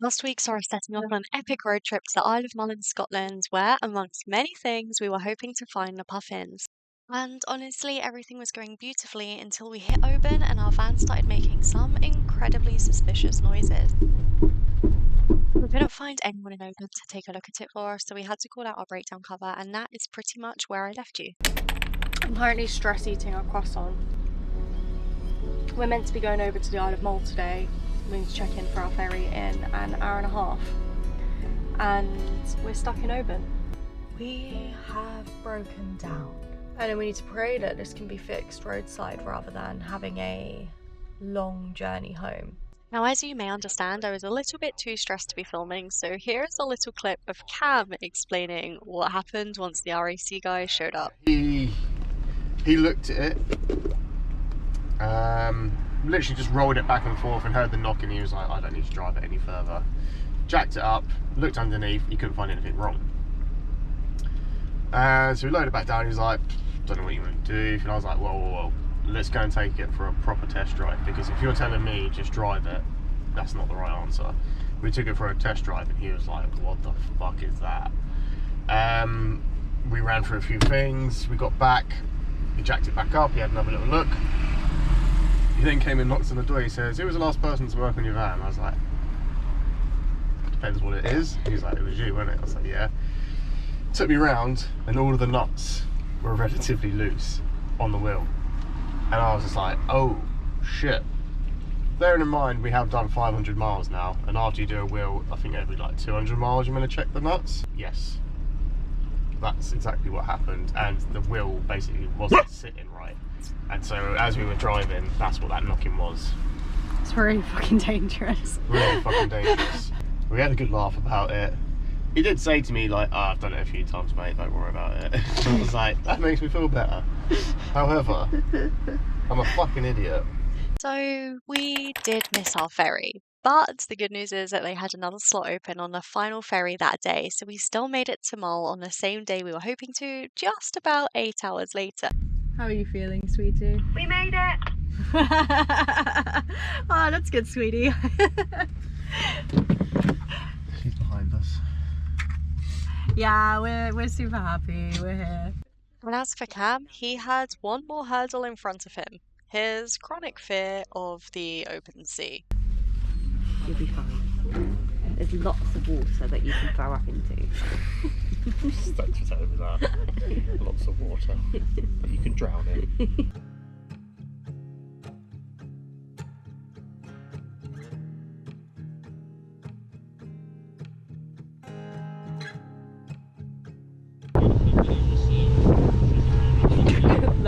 Last week saw us setting off on an epic road trip to the Isle of Mull in Scotland, where, amongst many things, we were hoping to find the puffins. And honestly, everything was going beautifully until we hit Oban and our van started making some incredibly suspicious noises. We couldn't find anyone in Oban to take a look at it for us, so we had to call out our breakdown cover, and that is pretty much where I left you. I'm currently stress eating a croissant. We're meant to be going over to the Isle of Mull today. We need to check in for our ferry in an hour and a half. And we're stuck in Oban. We have broken down. And we need to pray that this can be fixed roadside rather than having a long journey home. Now, as you may understand, I was a little bit too stressed to be filming, so here's a little clip of Cam explaining what happened once the RAC guy showed up. He looked at it, literally just rolled it back and forth and heard the knock, and he was like, I don't need to drive it any further. Jacked it up, looked underneath, he couldn't find anything wrong. So we loaded it back down, he was like, don't know what you want to do. And I was like, whoa, let's go and take it for a proper test drive, because if you're telling me just drive it, that's not the right answer. We took it for a test drive and he was like, what the fuck is that? We ran through a few things, we got back, he jacked it back up, he had another little look. He then came and knocked on the door. He says, who was the last person to work on your van? I was like, depends what it is. He was like, it was you, wasn't it? I was like, yeah. Took me round and all of the nuts were relatively loose on the wheel. And I was just like, oh shit. Bearing in mind, we have done 500 miles now, and after you do a wheel, I think every like 200 miles you're going to check the nuts. Yes. That's exactly what happened, and the wheel basically wasn't sitting right. And so as we were driving, that's what that knocking was. It's really fucking dangerous. Really fucking dangerous. We had a good laugh about it. He did say to me like, oh, I've done it a few times, mate, don't worry about it. I was like, that makes me feel better. However, I'm a fucking idiot. So we did miss our ferry, but the good news is that they had another slot open on the final ferry that day, so we still made it to Mull on the same day we were hoping to, just about 8 hours later. How are you feeling, sweetie? We made it! Oh, that's good, sweetie. She's behind us. Yeah, we're super happy. We're here. And as for Cam, he had one more hurdle in front of him. His chronic fear of the open sea. You'll be fine. There's lots of water that you can throw up into. Thanks for telling me that. Lots of water, but you can drown it.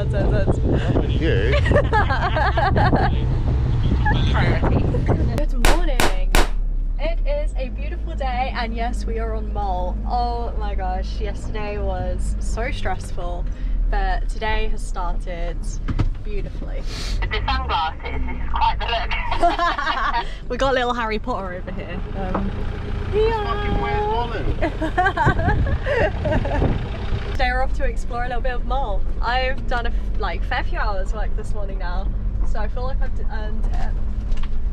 That's You? Good morning. It is a beautiful day, and yes, we are on Mull. Oh my gosh, yesterday was so stressful, but today has started beautifully. With the sunglasses, this is quite the look. We got little Harry Potter over here. Fucking where's Colin? Today we're off to explore a little bit of Mull. I've done a fair few hours work this morning now, so I feel like I've earned it.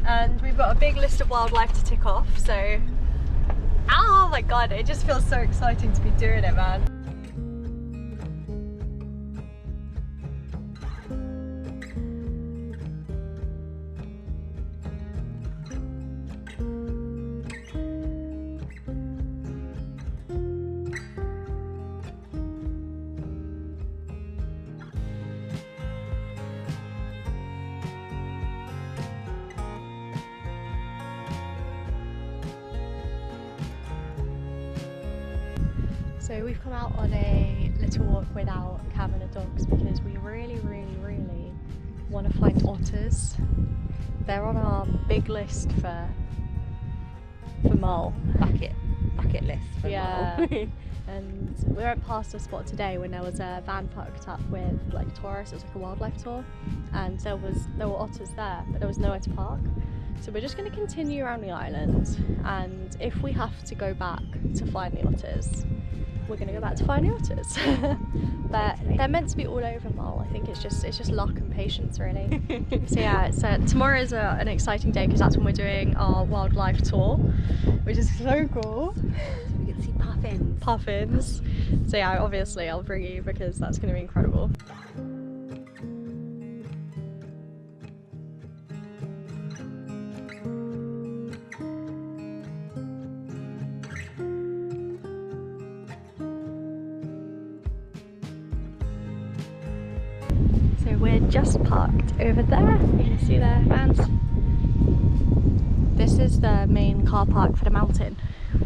And we've got a big list of wildlife to tick off, so oh my god, it just feels so exciting to be doing it, man. So we've come out on a little walk without Cam and the dogs because we really want to find otters. They're on our big list for Mull. Bucket list for Yeah. Mull. And we went past a spot today when there was a van parked up with like tourists. It was like a wildlife tour, and there were otters there, but there was nowhere to park. So we're just going to continue around the island, and if we have to go back to find the otters, we're gonna go back to find the otters. But they're meant to be all over Mull. I think it's just luck and patience, really. So yeah, tomorrow is an exciting day because that's when we're doing our wildlife tour, which is so cool. We can see puffins. Puffins. So yeah, obviously I'll bring you because that's going to be incredible. So we're just parked over there. You can see the vans. This is the main car park for the mountain,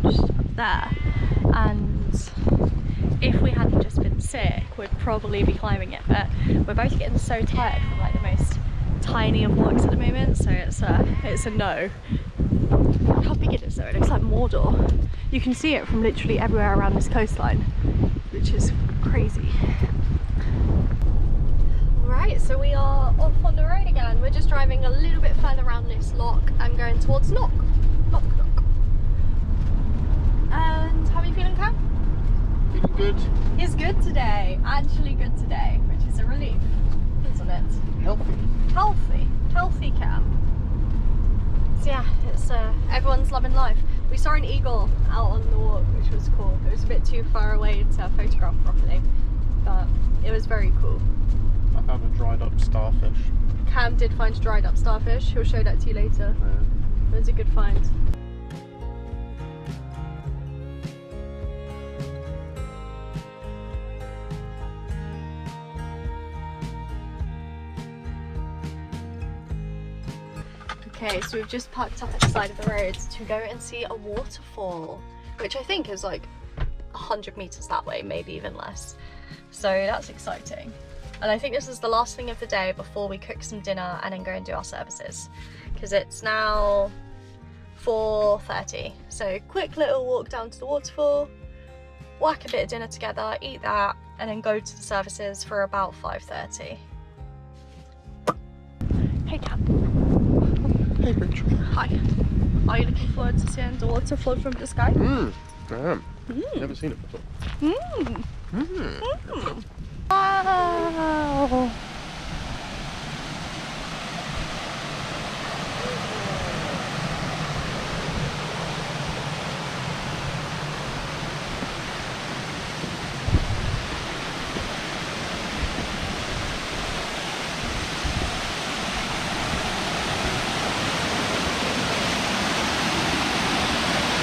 just up there. And if we hadn't just been sick, we'd probably be climbing it. But we're both getting so tired from like the most tiny of walks at the moment, so it's a no. Look how big it is though. It looks like Mordor. You can see it from literally everywhere around this coastline, which is crazy. Right, so we are off on the road again. We're just driving a little bit further around this lock and going towards Knock. And how are you feeling, Cam? Feeling good. He's good today, actually good today, which is a relief, isn't it? Healthy Cam. So yeah, it's everyone's loving life. We saw an eagle out on the walk, which was cool. It was a bit too far away to photograph properly, but it was very cool. I found a dried up starfish. Cam did find a dried up starfish. He'll show that to you later. Yeah. It was a good find. Okay, so we've just parked up at the side of the road to go and see a waterfall, which I think is like 100 meters that way, maybe even less. So that's exciting. And I think this is the last thing of the day before we cook some dinner and then go and do our services, because it's now 4:30. So quick little walk down to the waterfall, whack a bit of dinner together, eat that, and then go to the services for about 5:30. Hey Cam. Hey Rich. Hi. Are you looking forward to seeing the waterfall from the sky? I am. Never seen it before. Wow.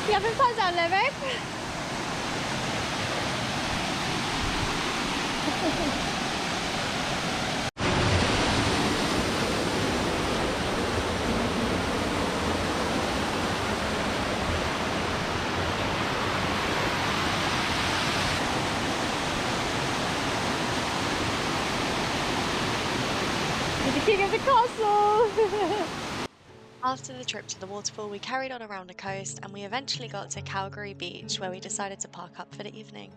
You having fun down there, babe? The king of the castle! After the trip to the waterfall, we carried on around the coast and we eventually got to Calgary Beach, where we decided to park up for the evening.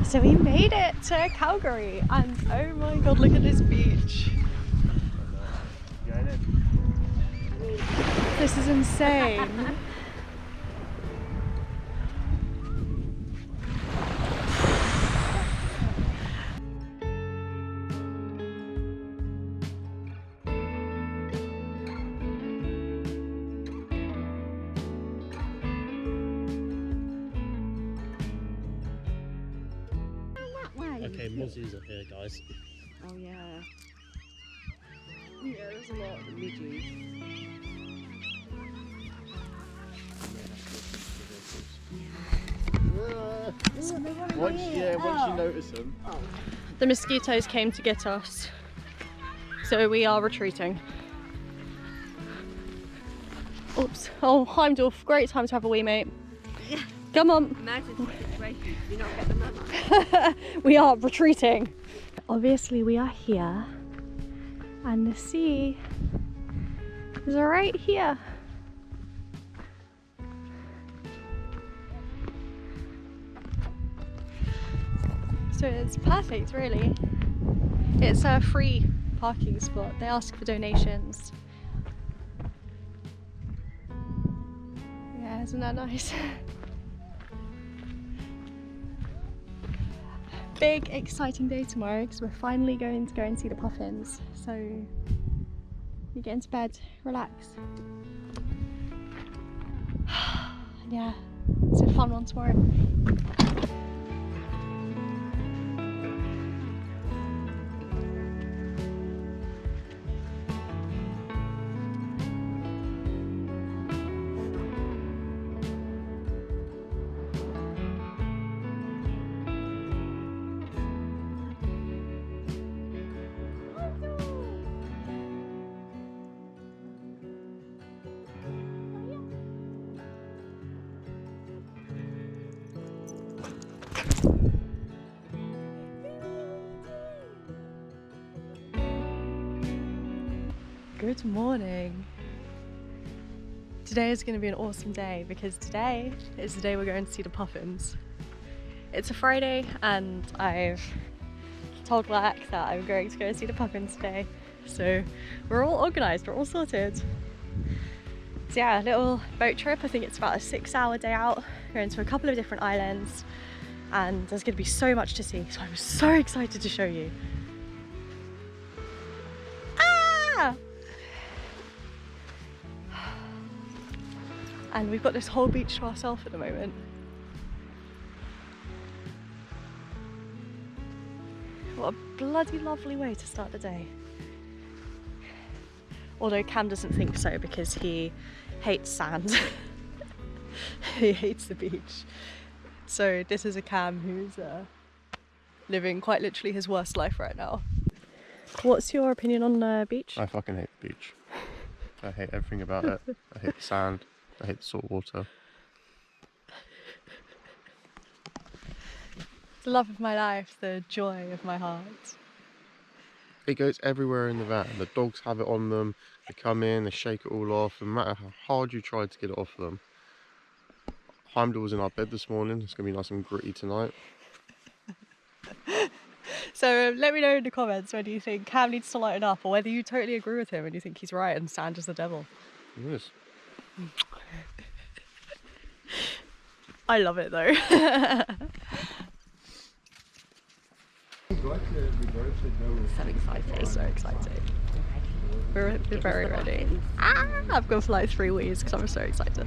So we made it to Calgary, and oh my god, look at this beach. This is insane. Okay, mozzies are here, guys. Oh yeah. Yeah, there's a lot. Midges. Once you notice them. The mosquitoes came to get us, so we are retreating. Oops. Oh, Heimdorf, great time to have a wee, mate. Yeah. Come on. Emergency situation. Do not get the memo. We are retreating. Obviously, we are here, and the sea is right here. So it's perfect, really. It's a free parking spot. They ask for donations. Yeah, isn't that nice? Big exciting day tomorrow because we're finally going to go and see the puffins. So you get into bed, relax. Yeah, it's a fun one tomorrow. Good morning. Today is going to be an awesome day because today is the day we're going to see the puffins. It's a Friday and I've told Black that I'm going to go see the puffins today. So we're all organised, we're all sorted. So yeah, a little boat trip. I think it's about a 6-hour day out. Going to a couple of different islands and there's going to be so much to see. So I'm so excited to show you. And we've got this whole beach to ourselves at the moment. What a bloody lovely way to start the day. Although Cam doesn't think so because he hates sand. He hates the beach. So this is a Cam who's living quite literally his worst life right now. What's your opinion on the beach? I fucking hate the beach. I hate everything about it. I hate the sand. I hate the salt water. The love of my life, the joy of my heart. It goes everywhere in the van. The dogs have it on them. They come in, they shake it all off. And no matter how hard you try to get it off them. Heimdall was in our bed this morning. It's going to be nice and gritty tonight. So let me know in the comments whether you think Cam needs to lighten up or whether you totally agree with him and you think he's right and sand is the devil. It is. I love it though. So exciting. So exciting. We're very ready. I've gone for like 3 weeks because I'm so excited.